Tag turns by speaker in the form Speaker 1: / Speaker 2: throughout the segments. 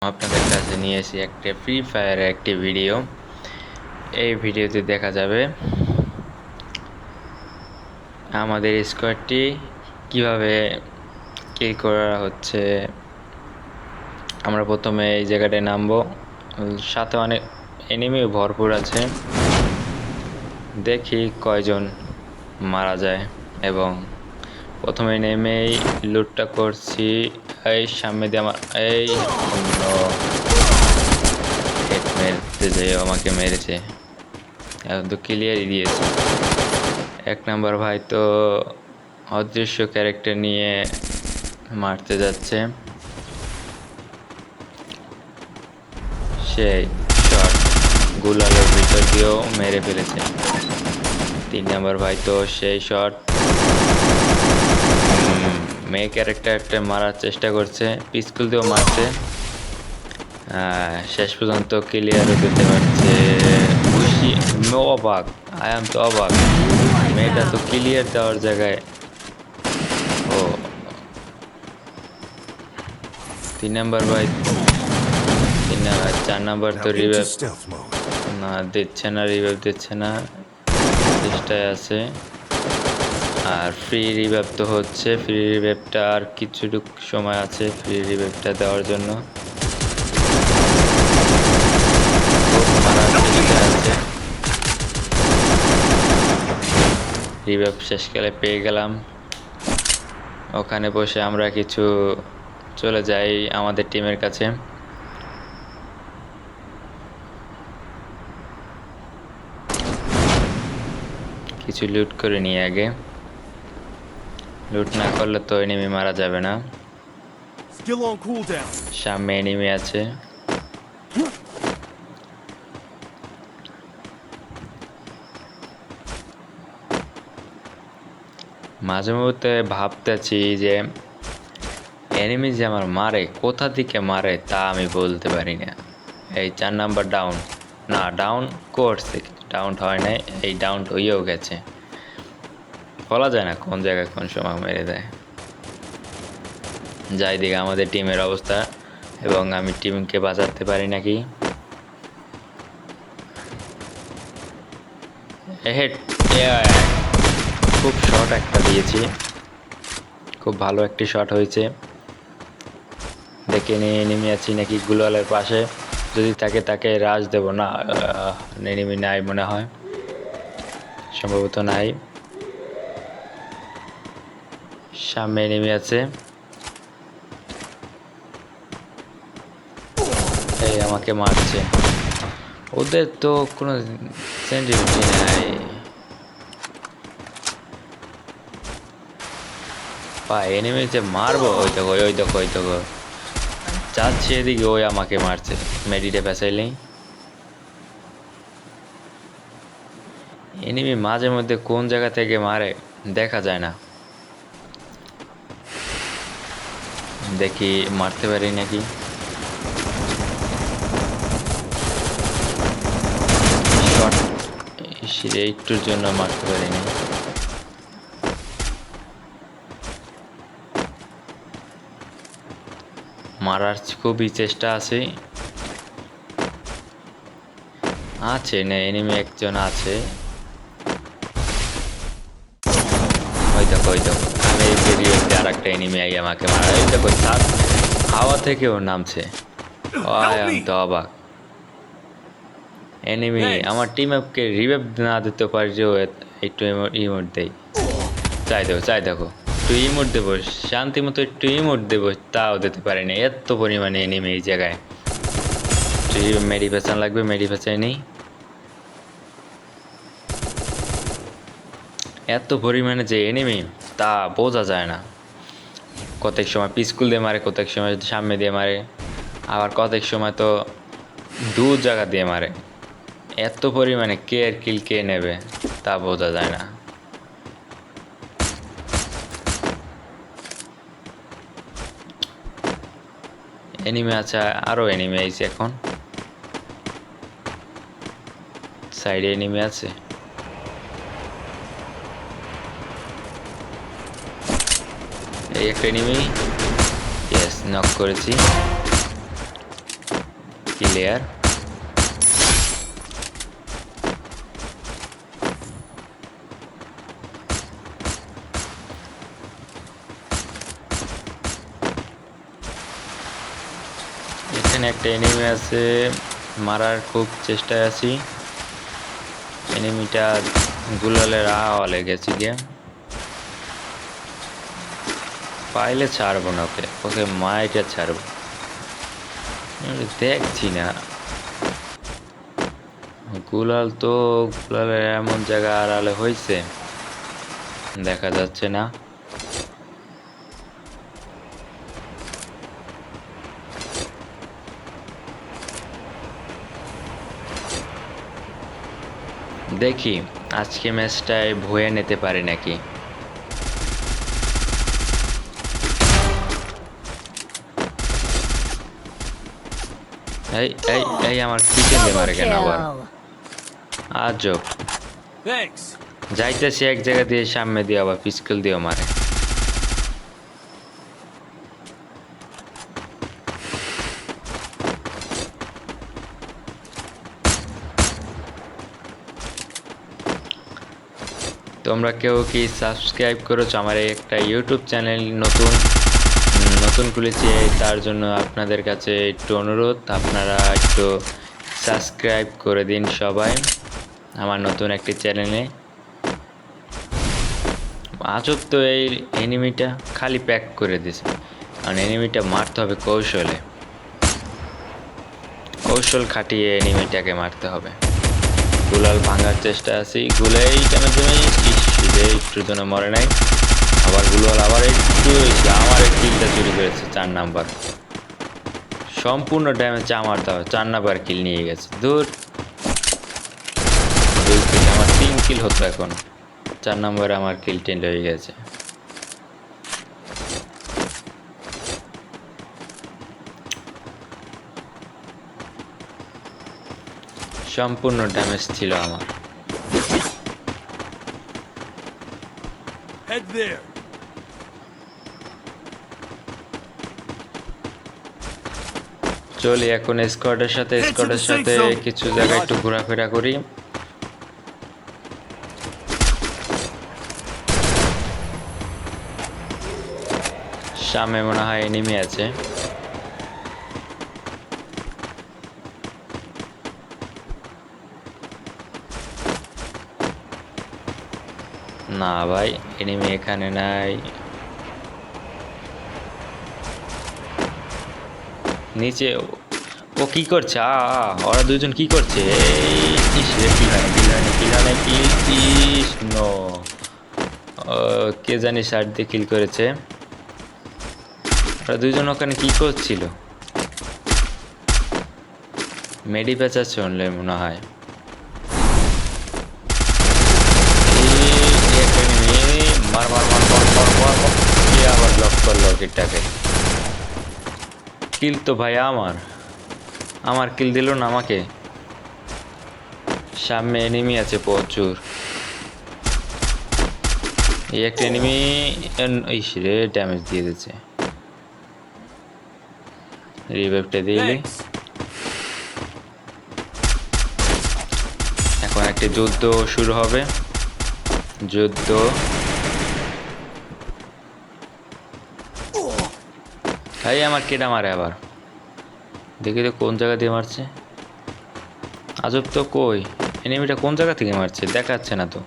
Speaker 1: আপনাদের কাছে নিয়ে এসেছি একটা ফ্রি ফায়ারের একটি ভিডিও। এই ভিডিওতে দেখা যাবে আমাদের স্কোয়াডটি কিভাবে কিল করা হচ্ছে। আমরা প্রথমে এই জায়গাটায় নামবো, সাথে অনেক এনিমিও ভরপুর আছে। দেখি কয়জন মারা যায় এবং প্রথমে নেমেই লুটটা করছি। এই সামনে দিয়ে আমার এই হেড মেরতে যে আমাকে মেরেছে, এখন তো ক্লিয়ারই দিয়েছে। এক নাম্বার ভাই তো অদৃশ্য ক্যারেক্টার নিয়ে মারতে যাচ্ছে, সেই শট গুলালের ভিতর দিয়েও মেরে ফেলেছে। 3 নাম্বার ভাই তো সেই শট মেয়ে ক্যারেক্টারটা মারার চেষ্টা করছে, পিস্তল দিয়েও মারছে, শেষ পর্যন্ত ক্লিয়ারও দিতে পারছে। খুশি, অবাক, আয়াম তো অবাক, মেয়েটা তো ক্লিয়ার দেওয়ার জায়গায় ও 3 নাম্বার ভাই 4 নাম্বার তো রিভাইভ না দিচ্ছে না, রিভাইভ দিচ্ছে না, চেষ্টায় আছে। আর ফ্রি রিভাইভ তো হচ্ছে, ফ্রি রিভাইভটা আর কিছুটুকু সময় আছে ফ্রি রিভাইভটা দেওয়ার জন্য। রিভাইভ শেষকালে পেয়ে গেলাম। ওখানে বসে আমরা কিছু চলে যাই আমাদের টিমের কাছে। কিছু লুট করে নিয়ে আগে, লুট না করলে তো এনিমি মারা যাবে না। সামনে এনিমি আছে, মাঝে মধ্যে ভাবতেছি যে এনিমি যে আমার মারে, কোথা থেকে মারে তা আমি বলতে পারি না। এই 4 নাম্বার ডাউন, না ডাউন করছে, ডাউন হয় নাই, এই ডাউন হয়েও গেছে। বলা যায় না কোন জায়গায় কোন সময় মেরে দেয়। যাই দিকে আমাদের টিমের অবস্থা এবং আমি টিমকে বাঁচাতে পারি নাকি। খুব শর্ট একটা দিয়েছি, খুব ভালো একটি শট হয়েছে। দেখে নিয়ে এনিমি আছি নাকি গুলালের পাশে, যদি তাকে রাশ দেব না। এনিমি নাই মনে হয়, সম্ভবত নাই। সামনে এনিমি আছে, এই আমাকে মারছে। ওদের তো কোনো সেন্টিমেন্ট নাই, এনিমি যে মারবো। ওই দেখো যাচ্ছে এদিকে, ওই আমাকে মারছে। মেডিটে পেঁচাইলেই এনিমি মাঝে মধ্যে কোন জায়গা থেকে মারে দেখা যায় না। দেখি মারতে পারি নাকি। শট একটুর জন্য মারতে পারিনি। মারার খুবই চেষ্টা আছে না, এনিমি একজন আছে। ওই দেখো আমি এই ভিডিওতে আর একটা এনিমি আই আমাকে মারা। ওই দেখো হাওয়া থেকেও নামছে। আমি তো অবাক, এনিমি আমার টিম আপকে রিভাইভ না দিতে পারলেও একটু ইমোট দেই। চাই দেখো একটু ইমোট দেবো, শান্তি মতো একটু ইমোট দেবো, তাও দিতে পারি না। এত পরিমাণে এনিমি এই জায়গায়। মেডি পেছান লাগবে, মেডি পেছাই নেই। এত পরিমাণে যে এনিমি তা বোঝা যায় না। কতক সময় পিস্কুল দিয়ে মারে, কতক সময় সামনে দিয়ে মারে, আবার কতক সময় তো দু জায়গা দিয়ে মারে। এত পরিমাণে কে আর কিল কে নেবে তা বোঝা যায় না। এনিমি আছে, আরো এনিমি আইছে। এখন সাইডে এনিমি আছে, এই একটা এনিমি। ইয়েস, নক করেছি। ক্লিয়ার। এখানে একটা এনিমি আছে, মারার খুব চেষ্টায় আছি। এনিমিটা গুলালের আওয়ালে গেছি গিয়ে, পাইলে ছাড়বো না ওকে, ওকে মাইটা ছাড়বো। দেখছি না গুলালের এমন জায়গা আড়ালে হয়েছে, দেখা যাচ্ছে না। দেখি আজকে ম্যাচটায় ভয়ে নিতে পারি নাকি। এই এই এই আমার পিছন দিয়ে মারে কেন আবার, আজব। যাইতেছি এক জায়গা দিয়ে সামনে দিয়ে আবার পিস্তল দিয়ে মারে। তোমরা কেউ কি সাবস্ক্রাইব করেছো আমার একটা ইউটিউব চ্যানেল? নতুন খুলেছি, তার জন্য আপনাদের কাছে একটু অনুরোধ, আপনারা একটু সাবস্ক্রাইব করে দিন সবাই আমার নতুন একটি চ্যানেলে। আজব তো, এই এনিমিটা খালি প্যাক করে দিছে, কারণ এনিমিটা মারতে হবে কৌশলে, কৌশল খাটিয়ে এনিমিটাকে মারতে হবে। গুলাল ভাঙার চেষ্টা আছি, গুলাই কেন তুমি একটুর জন্য মরে নাই। আবার গুলাল আবার একটু আমার কিলটা চুরি করেছে, 4 নাম্বার সম্পূর্ণ ড্যামেজ আমার দাও, 4 নাম্বার কিল নিয়ে গেছে। দূর, 2 কিল, আমার 3 কিল হতো, এখন 4 নম্বরে আমার কিল 10 হয়ে গেছে। সম্পূর্ণ ড্যামেজ ছিল আমার। চলি এখন স্কোয়াডের সাথে কিছু জায়গায় একটু ঘোরাফেরা করি। সামনে মনে হয় এনিমি আছে। না ভাই, এনিমি এখানে নাই। নিচে ও কি করছে? ওরা দুজন কি করছে? কে জানি শার্ট দিয়ে কিল করেছে। ওরা দুজন ওখানে কি করছিল? মেডি পেঁচা শুনলে মনে হয়। মার মার মার মার মার মার মার, আবার ব্লক করলো কিটটাকে। কিল তো ভাই আমার কিল দিল না আমাকে। সামনে এনিমি আছে প্রচুর। এই একটা এনিমি রে ড্যামেজ দিয়ে দিচ্ছে। রিভাইভটা দিলি। এখন একটা যুদ্ধ শুরু হবে। যুদ্ধ ভাই, আমার কেডা মারে আবার, দেখি তো কোন জায়গা দিয়ে মারছে। আজব তো, কই এনিমিটা কোন জায়গা থেকে মারছে দেখাচ্ছে না তো।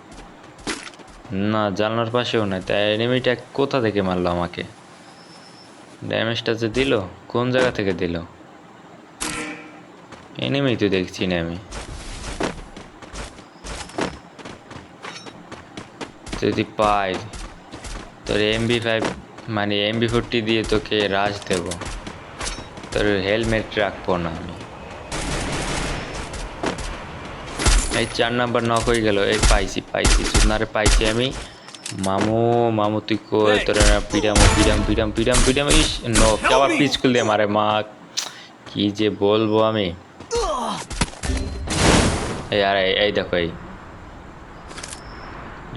Speaker 1: না, জানলার পাশেও নাই, তাই এনিমিটা কোথা থেকে মারলো আমাকে? ড্যামেজটা যে দিল, কোন জায়গা থেকে দিল? এনিমি তো দেখছি না আমি। যদি পাই তোর MB5 মানে MB40 দিয়ে তোকে রাজ দেব, তোর হেলমেট রাখবো না আমি। এই 4 নাম্বার নক হয়ে গেল। এই পাইছি সুনারে পাইছি আমি। মামু তুই কই? তোর পিডাম ইস নক, আবার পিছকুল দিয়ে মারে। মা কি যে বলবো আমি। এই দেখো, এই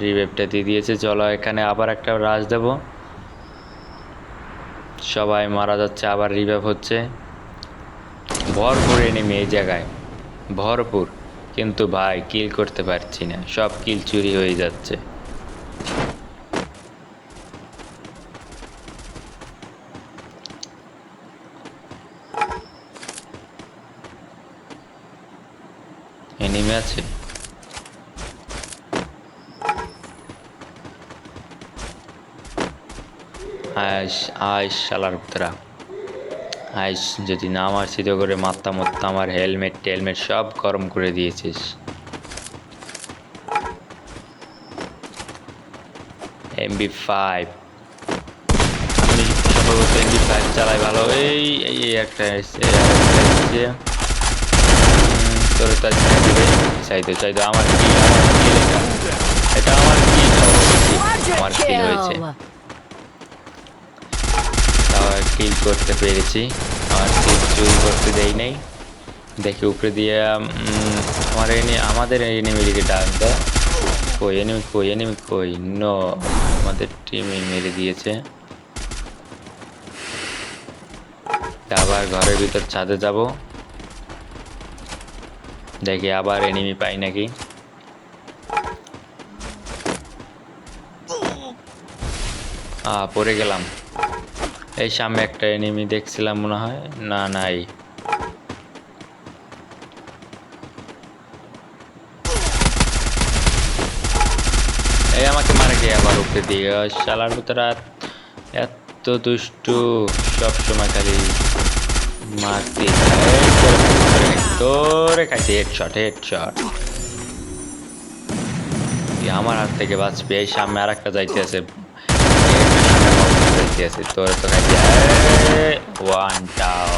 Speaker 1: রিভাইভটা দিয়ে দিয়েছে। চলো এখানে আবার একটা রাজ দেব। সবাই মারা যাচ্ছে, আবার রিভাইভ হচ্ছে। ভরপুর এনিমি এই জায়গায়, ভরপুর। কিন্তু ভাই কিল করতে পারছি না, সব কিল চুরি হয়ে যাচ্ছে। এনিমি আছে, আইস আইস শালার পুতরা, আইস। যদি না মারছি তো করে মারতাম মারতাম, আমার হেলমেট টেলমেট সব গরম করে দিয়েছিস। MP5, আমি সম্ভবত MP5 চালাই ভালো। এই এই একটা এসছে, তোর তো চাইতো আমার কি, এটা আমার কি, আমার কিল হয়েছে, কিল করতে পেরেছি। আমার কিল চুরি করতে দেই নাই। দেখি উপরে দিয়ে আমাদের এনিমিকে ডাক দেয়। কই এনিমি কই, নো, আমাদের টিমে মেরে দিয়েছে। আবার ঘরের ভিতর ছাদে যাব, দেখি আবার এনিমি পাই নাকি। পড়ে গেলাম। এই সামনে একটা এনিমি দেখছিলাম মনে হয়, না নাই। এই আমাকে মারে কে আবার উপরে দিয়ে, শালার ভিতরে এত দুষ্টু, সব সময় খালি মারতে তোরে খাইছে। হেডশট আমার হাত থেকে বাঁচবে। এই সামনে আর একটা যাইতে আছে, তোর তো খাইছে ওয়ান টাও।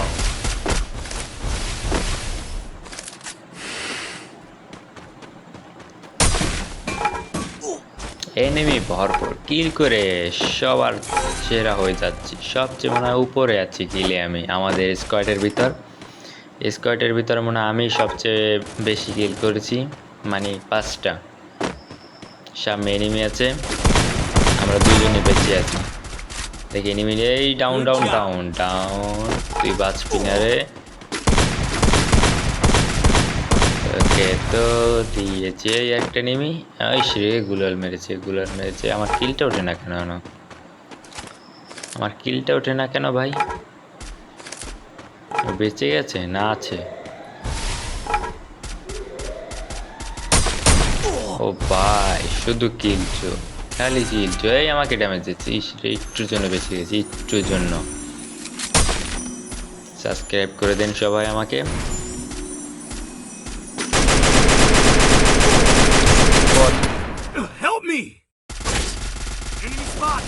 Speaker 1: এনিমি ভরপুর, কিল করে সবার সেরা হয়ে যাচ্ছি। সবচেয়ে মনে হয় উপরে আছি কিলে আমি, আমাদের স্কোয়াডের ভিতর মনে হয় আমি সবচেয়ে বেশি কিল করেছি, মানে 5টা। সামনে এনিমি আছে, আমরা দুজনে বেঁচে আছি। দেখি এনিমি, এই ডাউন, তুই বাঁচবি না রে। ওকে তো দিয়েছে একটা এনিমি, রে গুলাল মেরেছে। আমার কিলটা ওঠে না কেন, ভাই? বেঁচে গেছে না আছে? ও ভাই, শুধু খালি কিলছো। এই আমাকে ড্যামেজ দিচ্ছে, একটুর জন্য বেঁচে গেছি, একটুর জন্য। সাবস্ক্রাইব করে দেন সবাই আমাকে।
Speaker 2: Help me! Enemy spot!